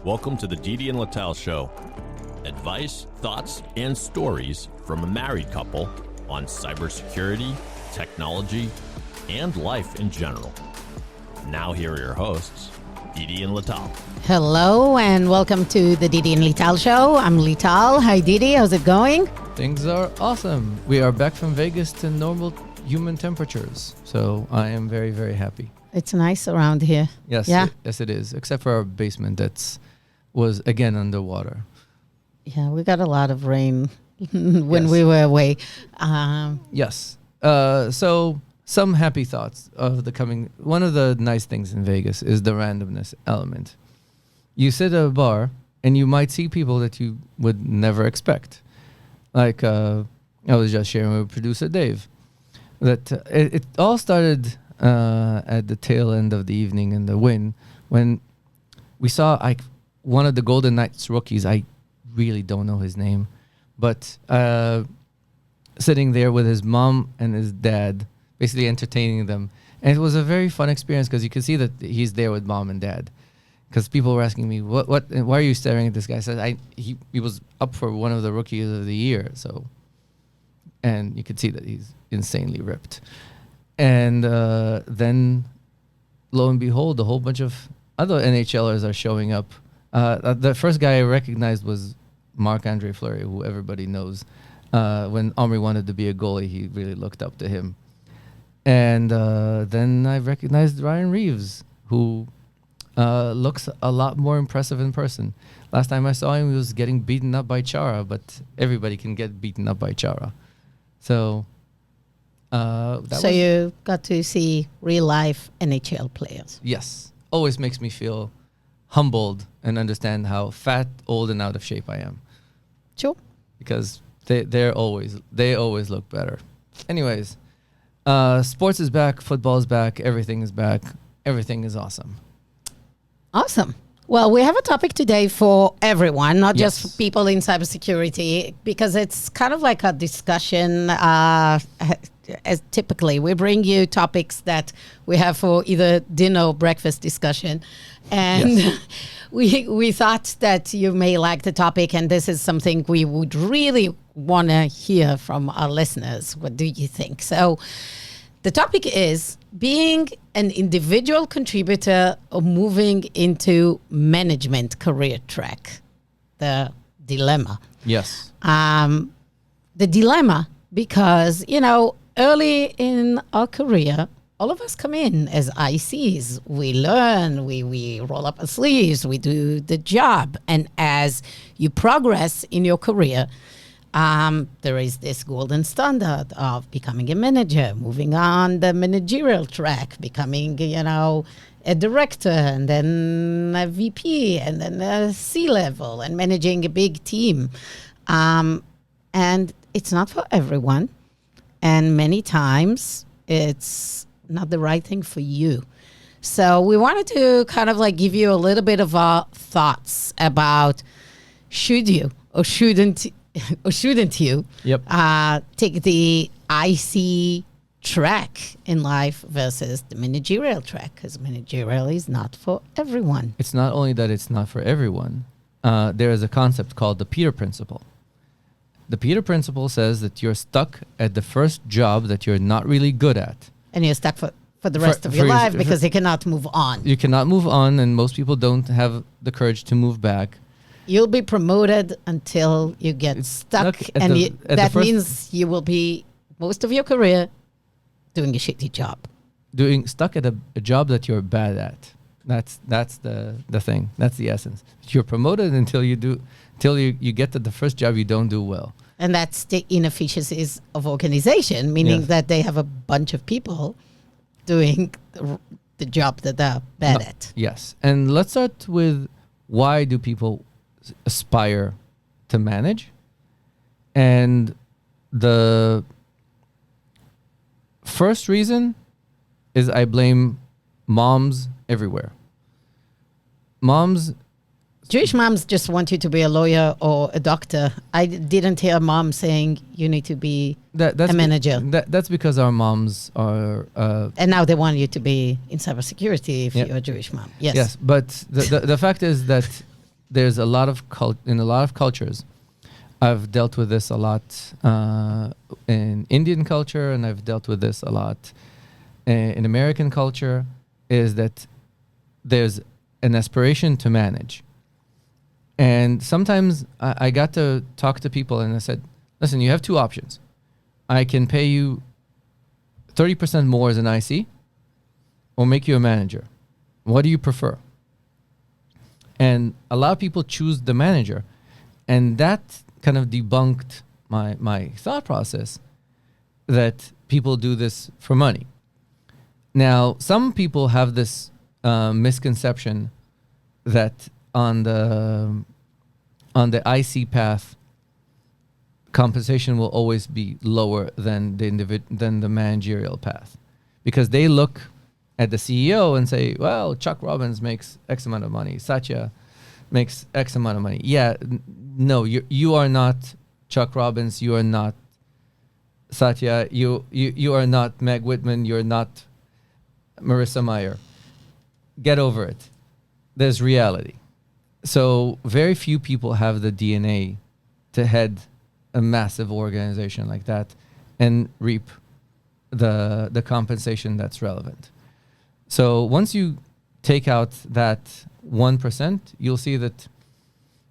Welcome to the Didi and Lital Show. Advice, thoughts, and stories from a married couple on cybersecurity, technology, and life in general. Now here are your hosts, Didi and Lital. Hello and welcome to the Didi and Lital Show. I'm Lital. Hi Didi, how's it going? Things are awesome. We are back from Vegas to normal human temperatures. So I am very, very happy. It's nice around here. Yes, Yeah. Yes, it is. Except for our basement was again underwater. Yeah, we got a lot of rain when Yes. we were away. Yes. So some happy thoughts of the coming. One of the nice things in Vegas is the randomness element. You sit at a bar and you might see people that you would never expect. Like I was just sharing with producer Dave that it all started at the tail end of the evening in the Wynn when we saw one of the Golden Knights rookies. I really don't know his name, but sitting there with his mom and his dad, basically entertaining them. And it was a very fun experience because you could see that he's there with mom and dad. Because people were asking me, why are you staring at this guy? I said, he was up for one of the rookies of the year. So, and you could see that he's insanely ripped. And then, lo and behold, a whole bunch of other NHLers are showing up. The first guy I recognized was Marc-Andre Fleury, who everybody knows. When Omri wanted to be a goalie, he really looked up to him. And then I recognized Ryan Reeves, who looks a lot more impressive in person. Last time I saw him, he was getting beaten up by Chara, but everybody can get beaten up by Chara. So you got to see real life NHL players. Yes. Always makes me feel humbled and understand how fat, old, and out of shape I am. Sure. Because they always look better. Anyways, sports is back, football is back, everything is back, everything is awesome. Awesome. Well, we have a topic today for everyone, not Yes. just people in cybersecurity, because it's kind of like a discussion. As typically, we bring you topics that we have for either dinner or breakfast discussion. And Yes. we thought that you may like the topic, and this is something we would really want to hear from our listeners. What do you think? So the topic is being an individual contributor or moving into management career track. The dilemma. Yes. The dilemma because, early in our career, all of us come in as ICs. We learn, we roll up our sleeves, we do the job. And as you progress in your career, there is this golden standard of becoming a manager, moving on the managerial track, becoming, a director and then a VP and then a C-level and managing a big team. And it's not for everyone. And many times it's not the right thing for you. So we wanted to kind of like give you a little bit of our thoughts about should you or shouldn't you Yep. take the IC track in life versus the managerial track, because managerial is not for everyone. It's not only that it's not for everyone. There is a concept called the Peter Principle. The Peter Principle says that you're stuck at the first job that you're not really good at. And you're stuck for the rest of your life because you cannot move on. You cannot move on, and most people don't have the courage to move back. You'll be promoted until you get stuck. And that means you will be most of your career doing a shitty job. Stuck at a job that you're bad at. That's the thing. That's the essence. You're promoted until you get to the first job you don't do well. And that's the inefficiencies of organization, meaning Yes. that they have a bunch of people doing the job that they're bad at. Yes. And let's start with why do people aspire to manage? And the first reason is I blame moms everywhere. Moms Jewish moms just want you to be a lawyer or a doctor. I didn't hear a mom saying you need to be that's a manager. That's because our moms are. And now they want you to be in cybersecurity if you're a Jewish mom. Yes. Yes, but the fact is that there's a lot of in a lot of cultures. I've dealt with this a lot in Indian culture, and I've dealt with this a lot in American culture, is that there's an aspiration to manage. And sometimes I got to talk to people and I said, listen, you have two options. I can pay you 30% more as an IC or make you a manager. What do you prefer? And a lot of people choose the manager. And that kind of debunked my thought process that people do this for money. Now, some people have this misconception that on the IC path, compensation will always be lower than the managerial path, because they look at the CEO and say, well, Chuck Robbins makes X amount of money, Satya makes X amount of money. Yeah, no, you are not Chuck Robbins, you are not Satya, you are not Meg Whitman, you're not Marissa Mayer. Get over it. There's reality. So very few people have the DNA to head a massive organization like that and reap the compensation that's relevant. So once you take out that 1%, you'll see that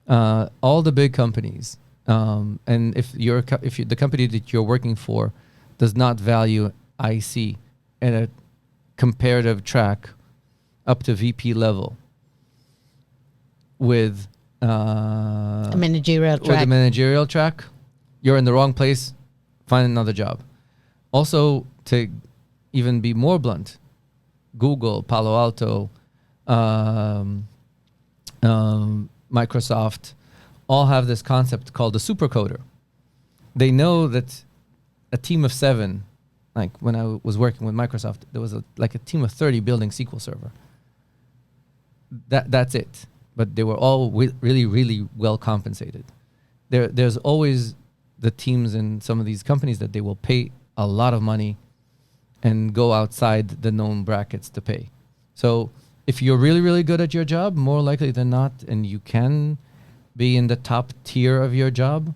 all the big companies, and if the company that you're working for does not value IC in a comparative track up to VP level with a managerial track. With a managerial track, you're in the wrong place. Find another job. Also, to even be more blunt, Google, Palo Alto, Microsoft, all have this concept called the supercoder. They know that a team of 7, like when I was working with Microsoft, there was a team of 30 building SQL Server. That's it. But they were all really, really well compensated. There's always the teams in some of these companies that they will pay a lot of money and go outside the known brackets to pay. So if you're really, really good at your job, more likely than not, and you can be in the top tier of your job,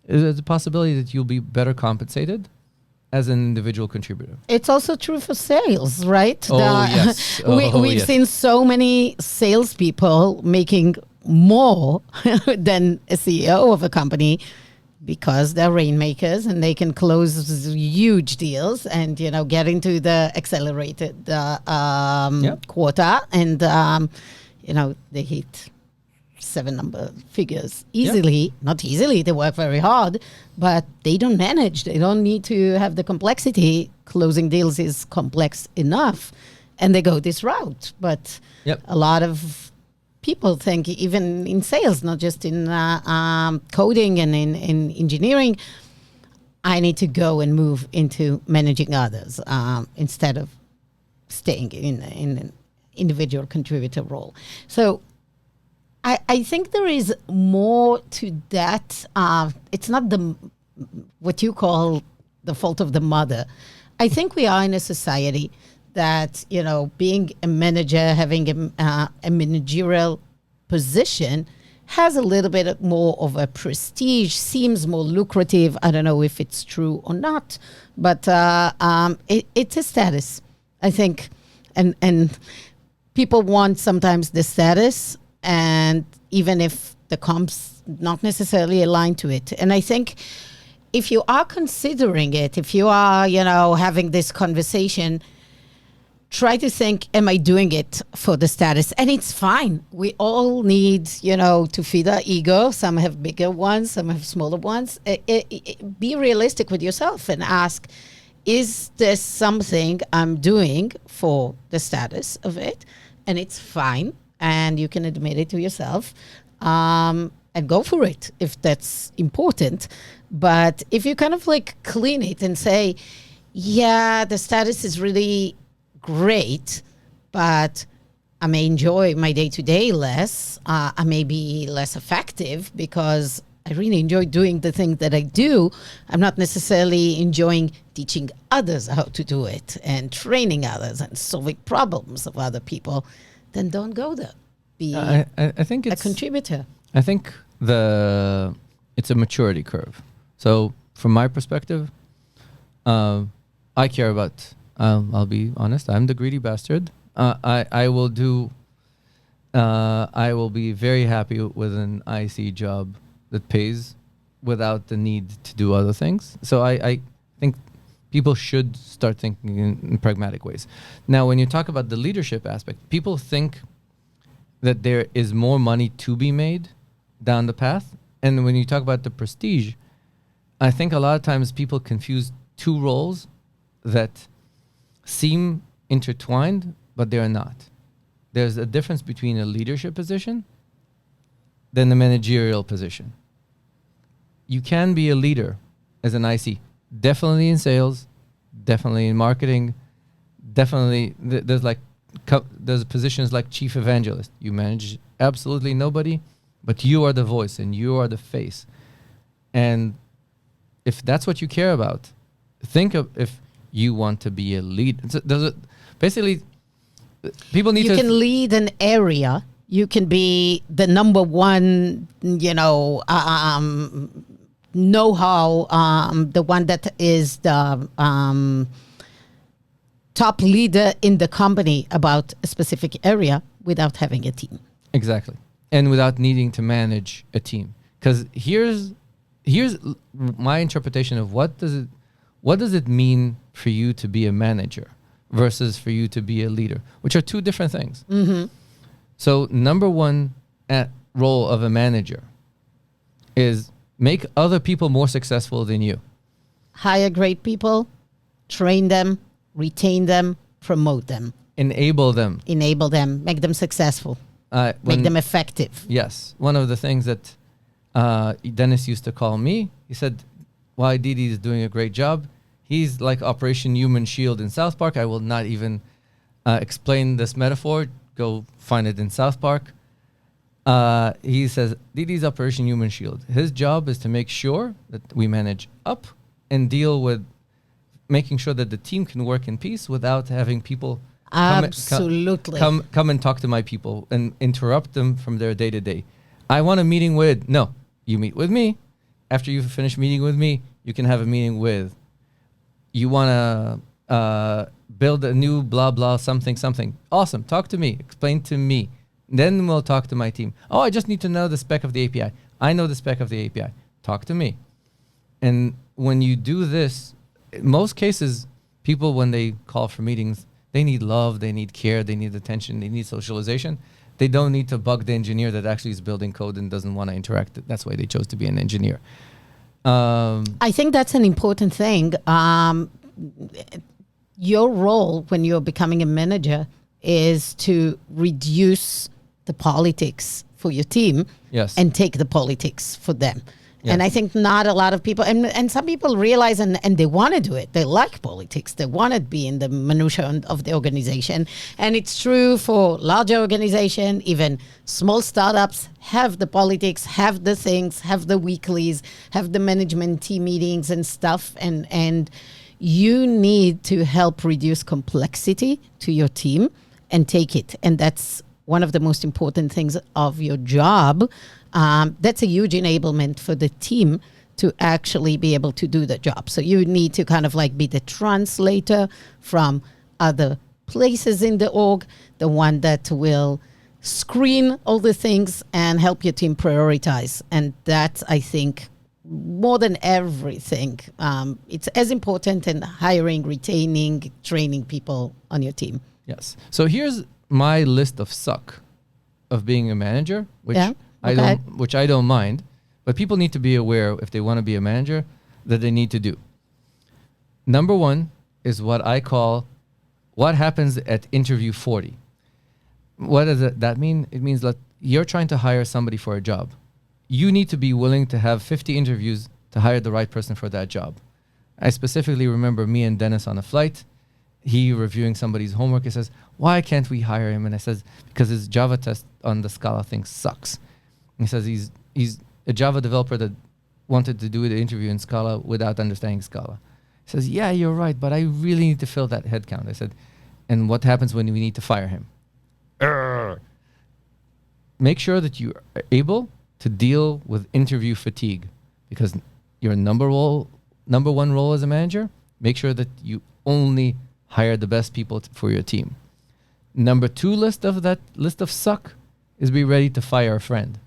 there's a possibility that you'll be better compensated as an individual contributor. It's also true for sales, right? Yes. We've seen so many salespeople making more than a CEO of a company because they're rainmakers and they can close huge deals and, get into the accelerated quota and, they hit 7-number figures easily. Not easily, they work very hard, but they don't manage. They don't need to have the complexity. Closing deals is complex enough, and they go this route. But a lot of people think, even in sales, not just in coding and in engineering, I need to go and move into managing others instead of staying in an individual contributor role. So I think there is more to that. It's not what you call the fault of the mother. I think we are in a society that, being a manager, having a managerial position has a little bit more of a prestige, seems more lucrative. I don't know if it's true or not, but it's a status, I think. And people want sometimes the status, and even if the comp's not necessarily aligned to it. And I think if you are considering it, if you are, having this conversation, try to think, am I doing it for the status? And it's fine. We all need, to feed our ego. Some have bigger ones, some have smaller ones. Be realistic with yourself and ask, is this something I'm doing for the status of it? And it's fine. And you can admit it to yourself and go for it if that's important. But if you kind of clean it and say, yeah, the status is really great, but I may enjoy my day-to-day less. I may be less effective because I really enjoy doing the things that I do. I'm not necessarily enjoying teaching others how to do it and training others and solving problems of other people. Then don't go there. Be I think a it's contributor. I think it's a maturity curve. So from my perspective, I care about. I'll be honest. I'm the greedy bastard. I will do. I will be very happy with an IC job that pays without the need to do other things. So I think people should start thinking in pragmatic ways. Now, when you talk about the leadership aspect, people think that there is more money to be made down the path. And when you talk about the prestige, I think a lot of times people confuse two roles that seem intertwined, but they're not. There's a difference between a leadership position than a managerial position. You can be a leader as an IC, definitely in sales, definitely in marketing, definitely there's positions like chief evangelist. You manage absolutely nobody, but you are the voice and you are the face. And if that's what you care about, think of if you want to be a lead. Basically, people need You to... can lead an area. You can be the number one, know-how, the one that is the top leader in the company about a specific area without having a team. Exactly. And without needing to manage a team. Because here's my interpretation of what does it mean for you to be a manager versus for you to be a leader, which are two different things. Mm-hmm. So number one role of a manager is make other people more successful than you. Hire great people, train them, retain them, promote them. Enable them. Enable them, make them successful, make them effective. Yes. One of the things that Dennis used to call me, he said, why Didi is doing a great job. He's like Operation Human Shield in South Park. I will not even explain this metaphor. Go find it in South Park. He says, Didi's Operation Human Shield. His job is to make sure that we manage up and deal with making sure that the team can work in peace without having people Absolutely. come and talk to my people and interrupt them from their day-to-day. I want a meeting with... No, you meet with me. After you finish meeting with me, you can have a meeting with... You want to build a new blah, blah, something. Awesome. Talk to me. Explain to me. Then we'll talk to my team. Oh, I just need to know the spec of the API. I know the spec of the API. Talk to me. And when you do this, in most cases, people, when they call for meetings, they need love, they need care, they need attention, they need socialization. They don't need to bug the engineer that actually is building code and doesn't want to interact. That's why they chose to be an engineer. I think that's an important thing. Your role when you're becoming a manager is to reduce the politics for your team. Yes. And take the politics for them. Yes. And I think not a lot of people, and some people realize and they want to do it. They like politics. They want to be in the minutiae of the organization. And it's true for larger organization, even small startups have the politics, have the things, have the weeklies, have the management team meetings and stuff. And you need to help reduce complexity to your team and take it. And that's one of the most important things of your job. That's a huge enablement for the team to actually be able to do the job. So you need to kind of like be the translator from other places in the org, the one that will screen all the things and help your team prioritize. And that's, I think, more than everything, it's as important in hiring, retaining, training people on your team. Yes. So here's my list of suck of being a manager, which I don't mind, but people need to be aware if they want to be a manager that they need to do. Number one is what I call what happens at interview 40. What does that mean? It means that you're trying to hire somebody for a job. You need to be willing to have 50 interviews to hire the right person for that job. I specifically remember me and Dennis on a flight, he reviewing somebody's homework. He says, "Why can't we hire him?" And I says, "Because his Java test on the Scala thing sucks." And he says he's a Java developer that wanted to do the interview in Scala without understanding Scala. He says, "Yeah, you're right, but I really need to fill that headcount." I said, "And what happens when we need to fire him?" Make sure that you are able to deal with interview fatigue, because your number one role as a manager, make sure that you only hire the best people for your team. Number 2 list of that list of suck is be ready to fire a friend.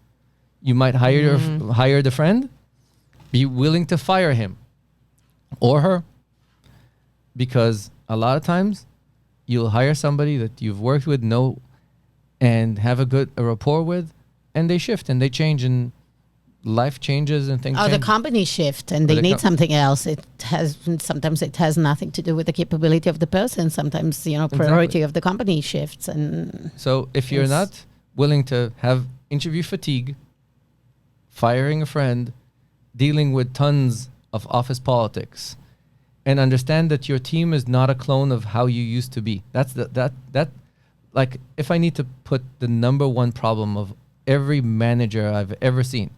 You might hire the friend, be willing to fire him or her, because a lot of times you'll hire somebody that you've worked with, know, and have a rapport with, and they shift and they change, and life changes and things change. The company shift and they need something else. Sometimes it has nothing to do with the capability of the person. Sometimes, priority of the company shifts. And so if you're not willing to have interview fatigue, firing a friend, dealing with tons of office politics, and understand that your team is not a clone of how you used to be. That's like, if I need to put the number one problem of every manager I've ever seen,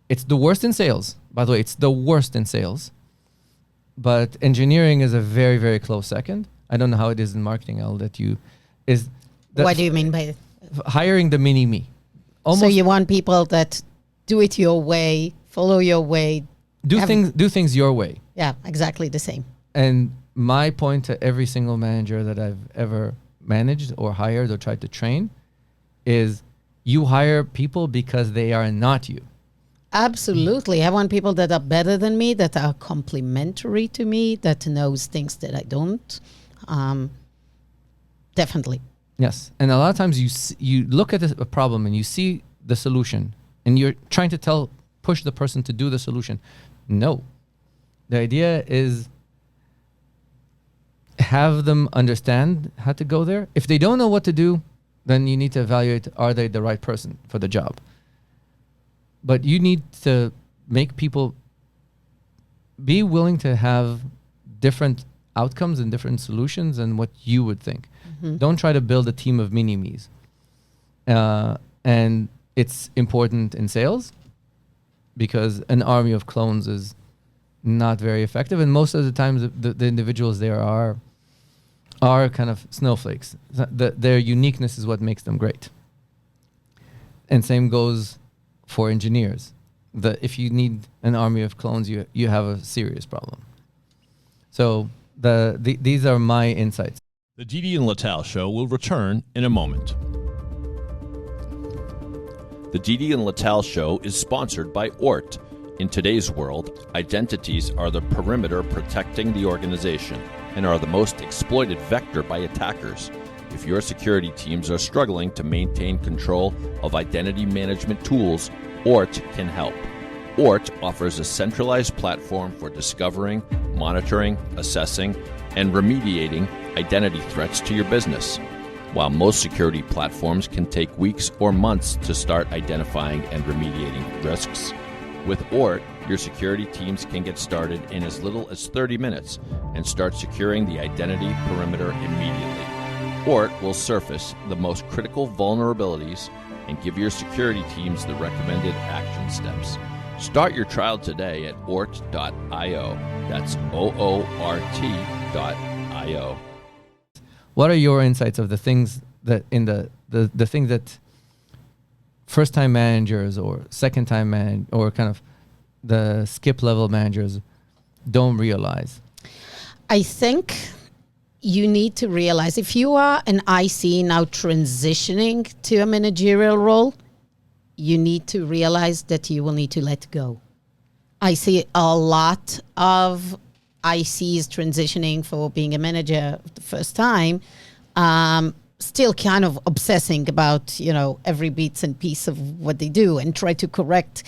it's the worst in sales. By the way, it's the worst in sales. But engineering is a very, very close second. I don't know how it is in marketing. I'll let you. What do you mean by hiring the mini-me? So you want people that do it your way, follow your way. Do things your way. Yeah, exactly the same. And my point to every single manager that I've ever managed or hired or tried to train is, you hire people because they are not you. Absolutely. I want people that are better than me, that are complementary to me, that knows things that I don't. Definitely. Yes. And a lot of times you look at a problem and you see the solution and you're trying to push the person to do the solution. No. The idea is have them understand how to go there. If they don't know what to do, then you need to evaluate, are they the right person for the job? But you need to make people be willing to have different outcomes and different solutions than what you would think. Mm-hmm. Don't try to build a team of mini-me's. And it's important in sales because an army of clones is not very effective. And most of the times the individuals there are kind of snowflakes. Their uniqueness is what makes them great. And same goes for engineers. If you need an army of clones, you have a serious problem. So these are my insights. The Didi and Lital Show will return in a moment. The Didi and Lital Show is sponsored by ORT. In today's world, identities are the perimeter protecting the organization and are the most exploited vector by attackers. If your security teams are struggling to maintain control of identity management tools, ORT can help. ORT offers a centralized platform for discovering, monitoring, assessing, and remediating identity threats to your business. While most security platforms can take weeks or months to start identifying and remediating risks, with ORT, your security teams can get started in as little as 30 minutes and start securing the identity perimeter immediately. ORT will surface the most critical vulnerabilities and give your security teams the recommended action steps. Start your trial today at ORT.io. That's OORT.io. What are your insights of the things that the things that first-time managers or second-time or kind of the skip-level managers don't realize? I think you need to realize, if you are an IC now transitioning to a managerial role, you need to realize that you will need to let go. I see a lot of ICs transitioning for being a manager the first time, still kind of obsessing about, every bits and piece of what they do and try to correct.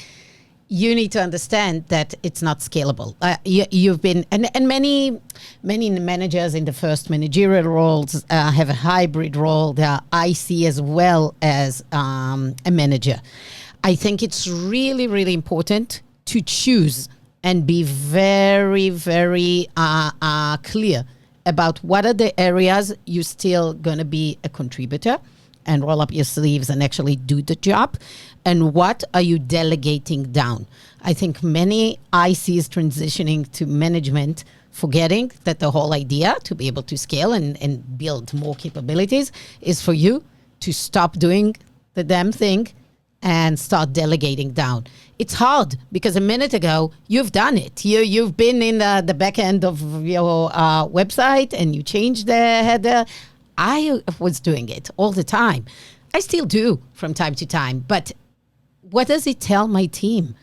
You need to understand that it's not scalable. You've been, and many managers in the first managerial roles have a hybrid role. They are IC as well as a manager. I think it's really, really important to choose and be very, very clear about what are the areas you're still going to be a contributor and roll up your sleeves and actually do the job, and what are you delegating down. I think many ICs transitioning to management, forgetting that the whole idea to be able to scale and build more capabilities is for you to stop doing the damn thing and start delegating down. It's hard because a minute ago you've done it. You've been in the back end of your website and you changed the header. I was doing it all the time. I still do from time to time. But what does it tell my team?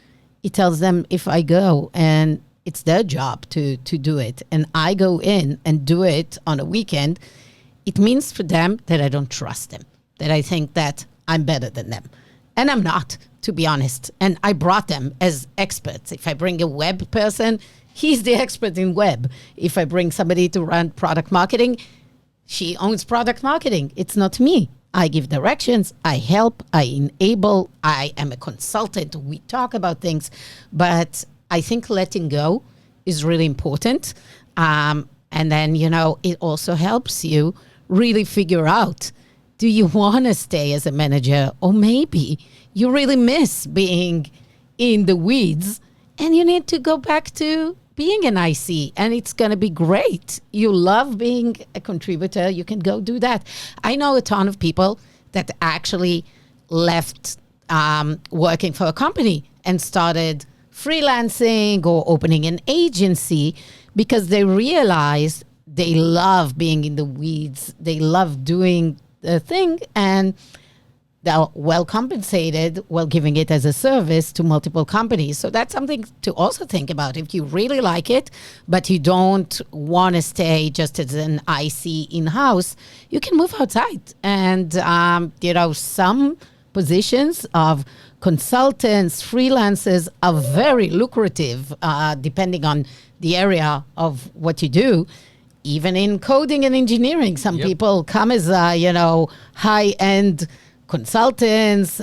It tells them if I go and it's their job to do it, and I go in and do it on a weekend, it means for them that I don't trust them, that I think that I'm better than them. And I'm not, to be honest. And I brought them as experts. If I bring a web person, he's the expert in web. If I bring somebody to run product marketing, she owns product marketing. It's not me. I give directions, I help, I enable, I am a consultant. We talk about things, but I think letting go is really important. And then, it also helps you really figure out, do you want to stay as a manager? Or maybe you really miss being in the weeds and you need to go back to being an IC, and it's going to be great. You love being a contributor. You can go do that. I know a ton of people that actually left working for a company and started freelancing or opening an agency because they realized they love being in the weeds. They love doing the thing, and they're well compensated while giving it as a service to multiple companies. So that's something to also think about. If you really like it, but you don't want to stay just as an IC in-house, you can move outside. And, some positions of consultants, freelancers are very lucrative, depending on the area of what you do. Even in coding and engineering, some people come as, high-end consultants,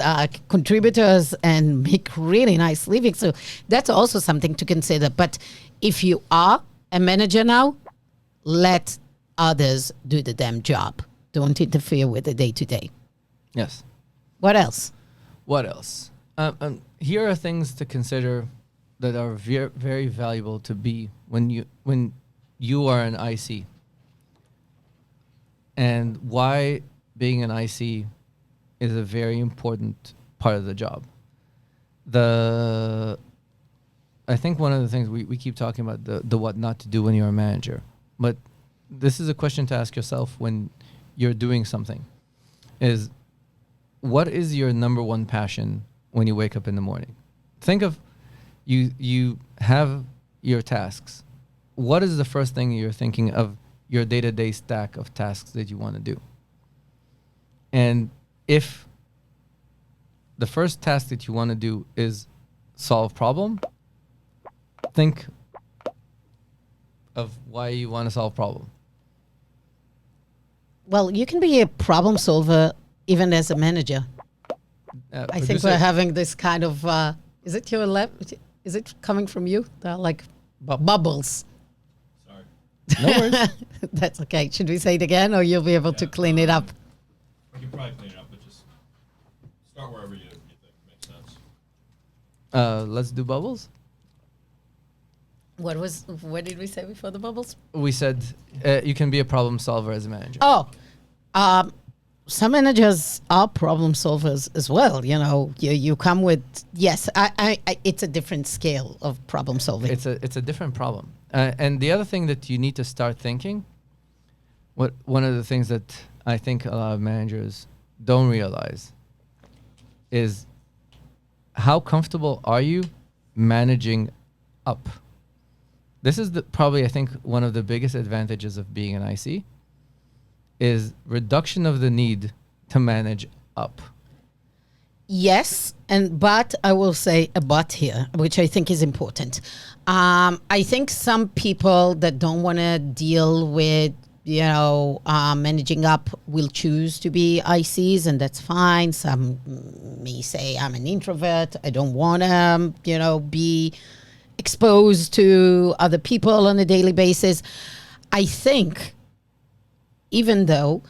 contributors, and make really nice living. So that's also something to consider. But if you are a manager now, let others do the damn job. Don't interfere with the day-to-day. Yes. What else? Here are things to consider that are very, very valuable to be when you are an IC. And why being an IC is a very important part of the job. I think one of the things we keep talking about, the what not to do when you're a manager. But this is a question to ask yourself when you're doing something, is what is your number one passion when you wake up in the morning? Think of, you have your tasks. What is the first thing you're thinking of your day-to-day stack of tasks that you want to do? And if the first task that you want to do is solve problem, think of why you want to solve problem. Well, you can be a problem solver even as a manager. I think we're having this kind of, is it your lab? Is it coming from you? They're like bubbles. Sorry. No worries. That's okay. Should we say it again, or you'll be able to clean it up? We can probably clean it up, but just start wherever you think makes sense. Let's do bubbles. What did we say before the bubbles? We said you can be a problem solver as a manager. Oh, some managers are problem solvers as well. You come with, yes, I it's a different scale of problem solving. It's a different problem. And the other thing that you need to start thinking, one of the things that I think a lot of managers don't realize is how comfortable are you managing up? This is probably, I think, one of the biggest advantages of being an IC is reduction of the need to manage up. Yes, but I will say a but here, which I think is important. I think some people that don't want to deal with, managing up will choose to be ICs, and that's fine. Some may say, I'm an introvert. I don't want to, be exposed to other people on a daily basis. I think, even though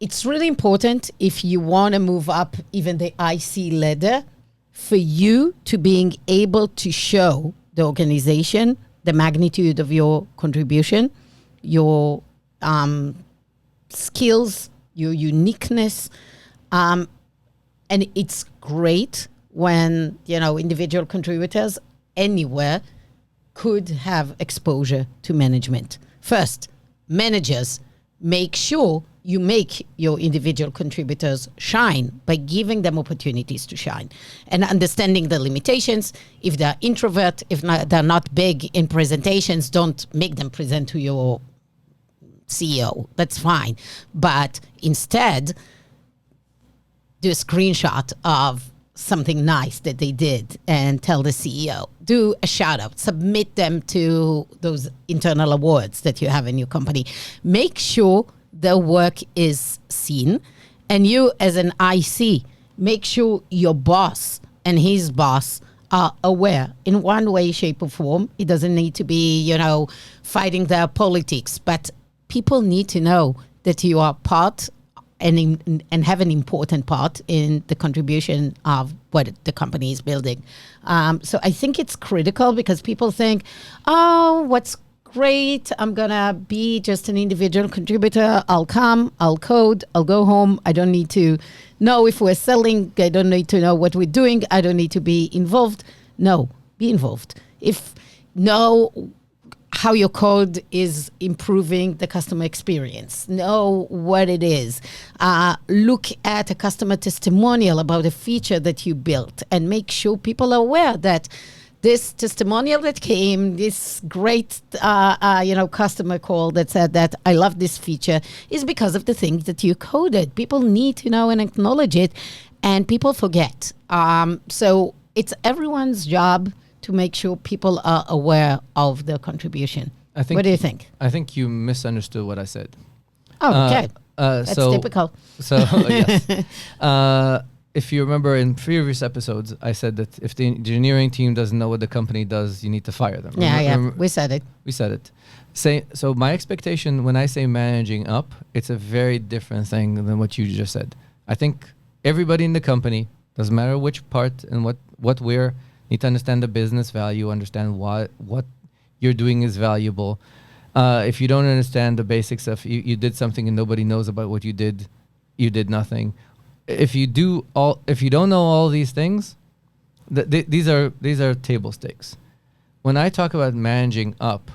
it's really important if you want to move up even the IC ladder, for you to being able to show the organization the magnitude of your contribution, your skills, your uniqueness. And it's great when, individual contributors anywhere could have exposure to management. First, managers, make sure you make your individual contributors shine by giving them opportunities to shine and understanding the limitations. If they're introvert, if they're not big in presentations, don't make them present to your CEO. That's fine. But instead, do a screenshot of something nice that they did and tell the CEO. Do a shout out. Submit them to those internal awards that you have in your company. Make sure the work is seen. And you as an IC, make sure your boss and his boss are aware in one way, shape, or form. It doesn't need to be, fighting their politics, but people need to know that you are part and have an important part in the contribution of what the company is building. So I think it's critical because people think, oh, what's great, I'm going to be just an individual contributor. I'll come, I'll code, I'll go home. I don't need to know if we're selling. I don't need to know what we're doing. I don't need to be involved. No, be involved. Know how your code is improving the customer experience. Know what it is. Look at a customer testimonial about a feature that you built and make sure people are aware that this testimonial that came, this great, customer call that said that I love this feature is because of the things that you coded. People need to know and acknowledge it, and people forget. So it's everyone's job to make sure people are aware of their contribution. What do you think? I think you misunderstood what I said. Oh, okay. That's typical. So, yes. If you remember in previous episodes, I said that if the engineering team doesn't know what the company does, you need to fire them. Yeah, we said it. We said it. So my expectation when I say managing up, it's a very different thing than what you just said. I think everybody in the company, doesn't matter which part and what we're, need to understand the business value, understand what you're doing is valuable. If you don't understand the basics of you did something and nobody knows about what you did nothing. If you don't know all these things, these are table stakes. When I talk about managing up,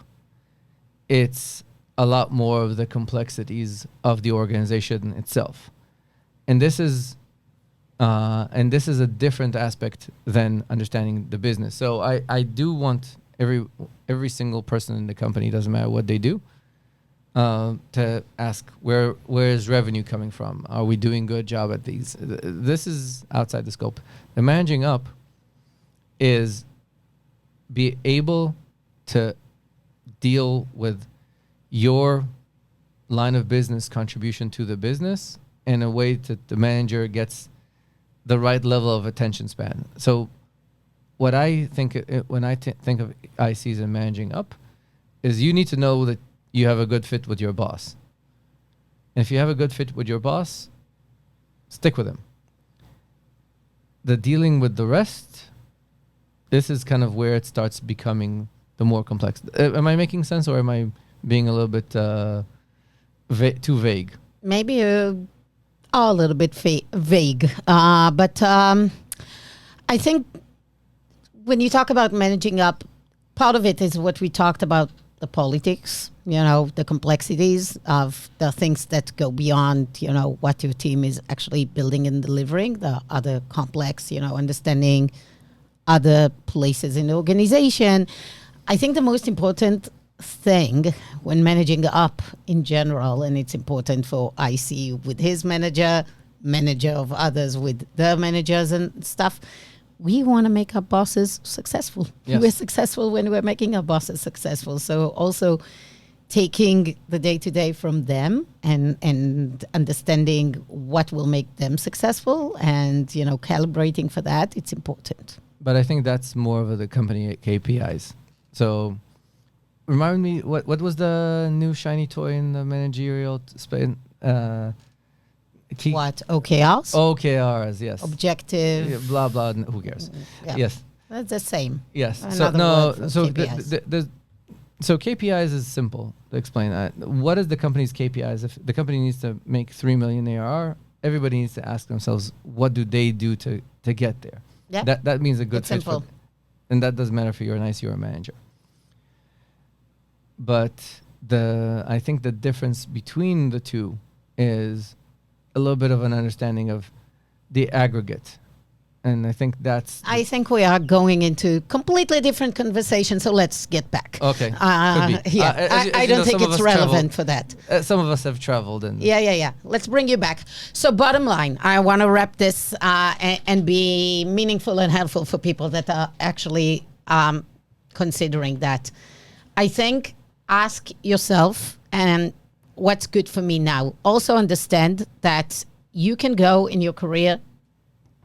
it's a lot more of the complexities of the organization itself, and this is a different aspect than understanding the business. So I do want every single person in the company, doesn't matter what they do, to ask where is revenue coming from? Are we doing a good job at these? This is outside the scope. The managing up is be able to deal with your line of business contribution to the business in a way that the manager gets the right level of attention span. So what I think when I think of ICs and managing up is you need to know that you have a good fit with your boss. And if you have a good fit with your boss, stick with him. The dealing with the rest, this is kind of where it starts becoming the more complex. Am I making sense, or am I being a little bit too vague? Maybe a little bit vague. But I think when you talk about managing up, part of it is what we talked about, the politics, the complexities of the things that go beyond, what your team is actually building and delivering, the other complex, understanding other places in the organization. I think the most important thing when managing up in general, and it's important for IC with his manager of others with their managers and stuff, we want to make our bosses successful. Yes. We're successful when we're making our bosses successful. So also taking the day-to-day from them and understanding what will make them successful and, calibrating for that, it's important. But I think that's more of the company KPIs. So Remind me, what was the new shiny toy in the managerial space? What? OKRs? OKRs, yes. Objective. Yeah, blah blah. Who cares? Yeah. Yes, That's the same. yes. Another word for KPIs. So KPIs is simple to explain. What is the company's KPIs? If the company needs to make 3 million ARR, everybody needs to ask themselves, what do they do to get there? Yeah. That means a good It's fit simple. and that doesn't matter if you're an IC or a manager. But I think the difference between the two is a little bit of an understanding of the aggregate. And I think I think we are going into completely different conversation, so let's get back. Okay. Could be. Yeah, As you I know, don't think some of it's us relevant travel. for that. Some of us have traveled and Yeah. Let's bring you back. So bottom line, I want to wrap this and be meaningful and helpful for people that are actually considering that. I think ask yourself, and what's good for me now? Also understand that you can go in your career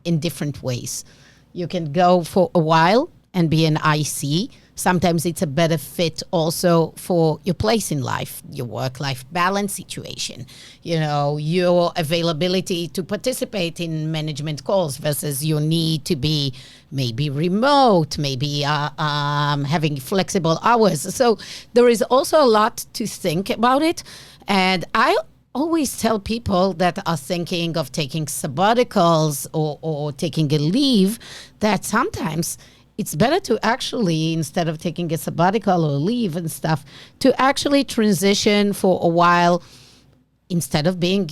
in different ways. You can go for a while and be an IC. Sometimes it's a better fit also for your place in life, your work-life balance situation, your availability to participate in management calls versus your need to be maybe remote, maybe having flexible hours. So there is also a lot to think about it. And I always tell people that are thinking of taking sabbaticals or taking a leave that sometimes it's better to actually, instead of taking a sabbatical or leave and stuff, to actually transition for a while. Instead of being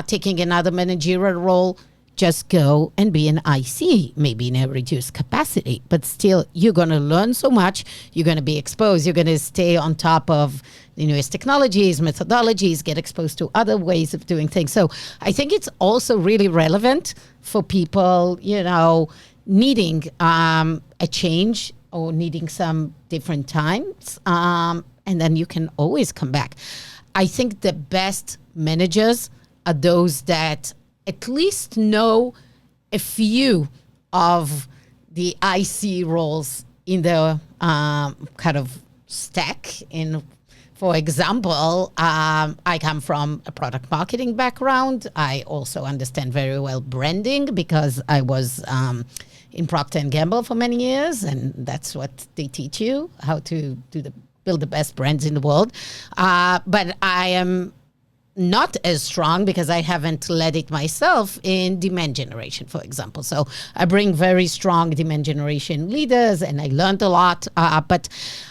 taking another managerial role, just go and be an IC, maybe in a reduced capacity. But still, you're going to learn so much. You're going to be exposed. You're going to stay on top of the newest technologies, methodologies, get exposed to other ways of doing things. So I think it's also really relevant for people, needing a change or needing some different times. And then you can always come back. I think the best managers are those that at least know a few of the IC roles in the kind of stack. For example, I come from a product marketing background. I also understand very well branding because I was in Procter & Gamble for many years, and that's what they teach you, how to build the best brands in the world. But I am not as strong because I haven't led it myself in demand generation, for example. So I bring very strong demand generation leaders and I learned a lot. But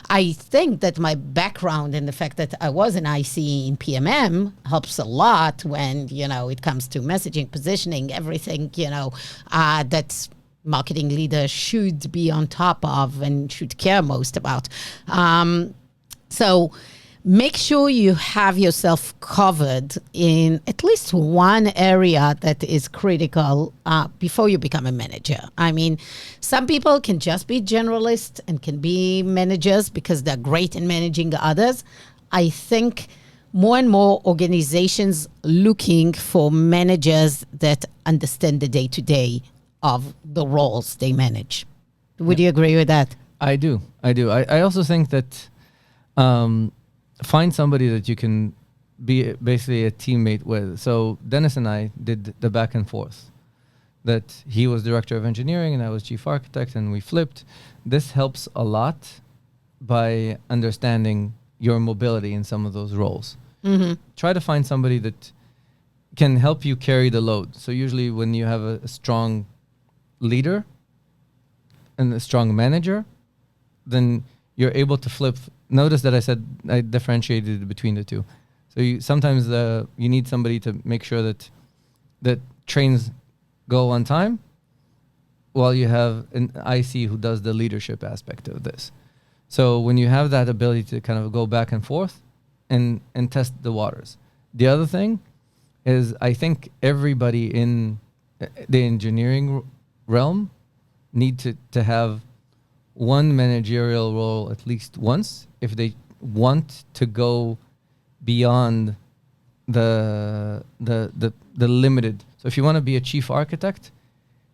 I think that my background and the fact that I was an IC in PMM helps a lot when, it comes to messaging, positioning, everything, that's marketing leaders should be on top of and should care most about. So make sure you have yourself covered in at least one area that is critical before you become a manager. I mean, some people can just be generalists and can be managers because they're great in managing others. I think more and more organizations looking for managers that understand the day-to-day of the roles they manage. Would you agree with that? I do. I also think that find somebody that you can be basically a teammate with. So Dennis and I did the back and forth. That he was director of engineering and I was chief architect, and we flipped. This helps a lot by understanding your mobility in some of those roles. Mm-hmm. Try to find somebody that can help you carry the load. So usually when you have a strong leader and a strong manager, then you're able to flip. Notice that I said I differentiated between the two. So sometimes you need somebody to make sure that trains go on time, while you have an IC who does the leadership aspect of this. So when you have that ability to kind of go back and forth and test the waters. The other thing is I think everybody in the engineering realm need to have one managerial role at least once if they want to go beyond the limited. So if you want to be a chief architect,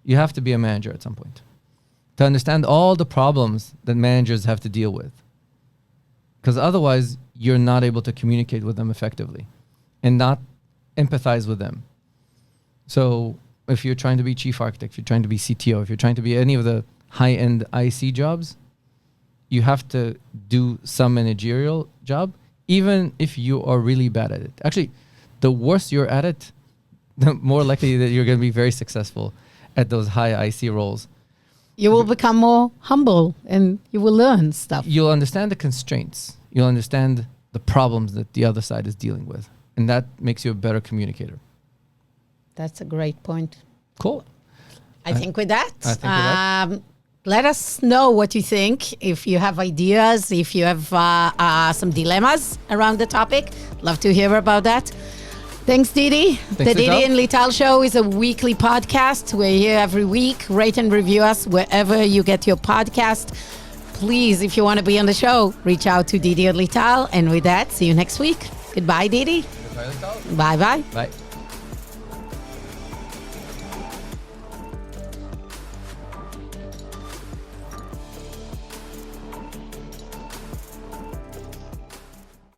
you have to be a manager at some point to understand all the problems that managers have to deal with. because otherwise you're not able to communicate with them effectively and not empathize with them. So if you're trying to be chief architect, if you're trying to be CTO, if you're trying to be any of the high-end IC jobs, you have to do some managerial job, even if you are really bad at it. Actually, the worse you're at it, the more likely that you're going to be very successful at those high IC roles. You will become more humble and you will learn stuff. You'll understand the constraints. You'll understand the problems that the other side is dealing with. And that makes you a better communicator. That's a great point. Cool. I think with that, let us know what you think. If you have ideas, if you have some dilemmas around the topic, love to hear about that. Thanks, Didi. The Lital. Didi and Lital Show is a weekly podcast. We're here every week. Rate and review us wherever you get your podcast. Please, if you want to be on the show, reach out to Didi and Lital. And with that, see you next week. Goodbye, Didi. Goodbye, Lital. Bye-bye. Bye.